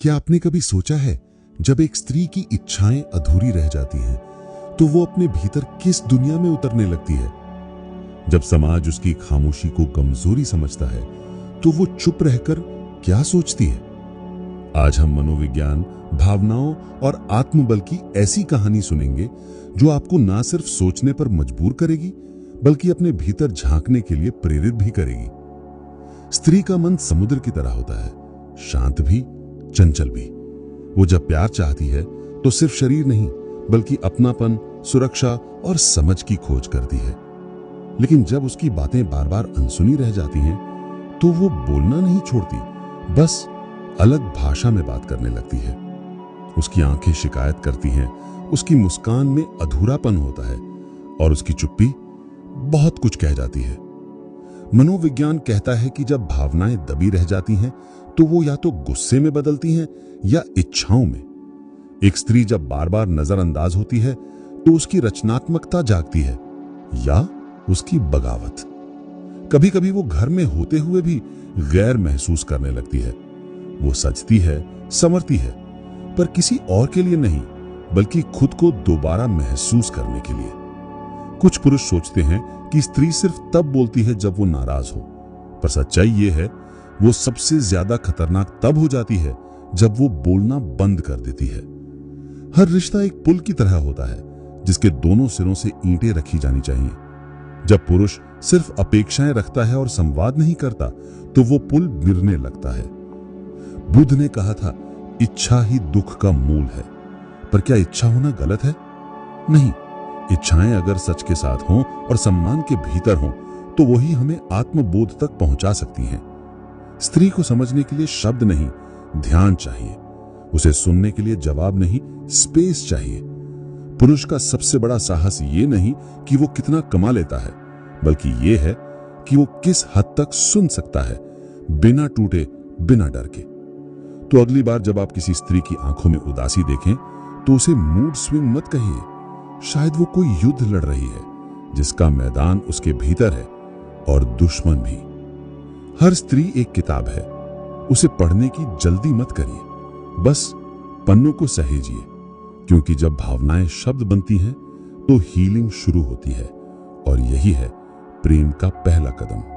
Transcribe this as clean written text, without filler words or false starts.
क्या आपने कभी सोचा है, जब एक स्त्री की इच्छाएं अधूरी रह जाती हैं, तो वो अपने भीतर किस दुनिया में उतरने लगती है? जब समाज उसकी खामोशी को कमजोरी समझता है, तो वो चुप रहकर क्या सोचती है? आज हम मनोविज्ञान, भावनाओं और आत्मबल की ऐसी कहानी सुनेंगे जो आपको ना सिर्फ सोचने पर मजबूर करेगी, बल्कि अपने भीतर झांकने के लिए प्रेरित भी करेगी। स्त्री का मन समुद्र की तरह होता है, शांत भी, चंचल भी। वो जब प्यार चाहती है तो सिर्फ शरीर नहीं, बल्कि अपनापन, सुरक्षा और समझ की खोज करती है। लेकिन जब उसकी बातें बार बार अनसुनी रह जाती हैं, तो वो बोलना नहीं छोड़ती, बस अलग भाषा में बात करने लगती है। उसकी आंखें शिकायत करती हैं, उसकी मुस्कान में अधूरापन होता है और उसकी चुप्पी बहुत कुछ कह जाती है। मनोविज्ञान कहता है कि जब भावनाएं दबी रह जाती हैं, तो वो या तो गुस्से में बदलती हैं या इच्छाओं में। एक स्त्री जब बार बार नजरअंदाज होती है, तो उसकी रचनात्मकता जागती है या उसकी बगावत। कभी कभी वो घर में होते हुए भी गैर महसूस करने लगती है। वो सजती है, संवरती है, पर किसी और के लिए नहीं, बल्कि खुद को दोबारा महसूस करने के लिए। कुछ पुरुष सोचते हैं कि स्त्री सिर्फ तब बोलती है जब वो नाराज हो, पर सच्चाई ये है, वो सबसे ज्यादा खतरनाक तब हो जाती है जब वो बोलना बंद कर देती है। हर रिश्ता एक पुल की तरह होता है, जिसके दोनों सिरों से ईंटें रखी जानी चाहिए। जब पुरुष सिर्फ अपेक्षाएं रखता है और संवाद नहीं करता, तो वो पुल गिरने लगता है। बुद्ध ने कहा था, इच्छा ही दुख का मूल है। पर क्या इच्छा होना गलत है? नहीं। इच्छाएं अगर सच के साथ हों और सम्मान के भीतर हों, तो वही हमें आत्मबोध तक पहुंचा सकती हैं। स्त्री को समझने के लिए शब्द नहीं, ध्यान चाहिए। उसे सुनने के लिए जवाब नहीं, स्पेस चाहिए। पुरुष का सबसे बड़ा साहस ये नहीं कि वो कितना कमा लेता है, बल्कि ये है कि वो किस हद तक सुन सकता है, बिना टूटे, बिना डर के। तो अगली बार जब आप किसी स्त्री की आंखों में उदासी देखें, तो उसे मूड स्विंग मत कहिए। शायद वो कोई युद्ध लड़ रही है, जिसका मैदान उसके भीतर है, और दुश्मन भी। हर स्त्री एक किताब है, उसे पढ़ने की जल्दी मत करिए, बस पन्नों को सहेजिए, क्योंकि जब भावनाएं शब्द बनती हैं, तो हीलिंग शुरू होती है, और यही है प्रेम का पहला कदम।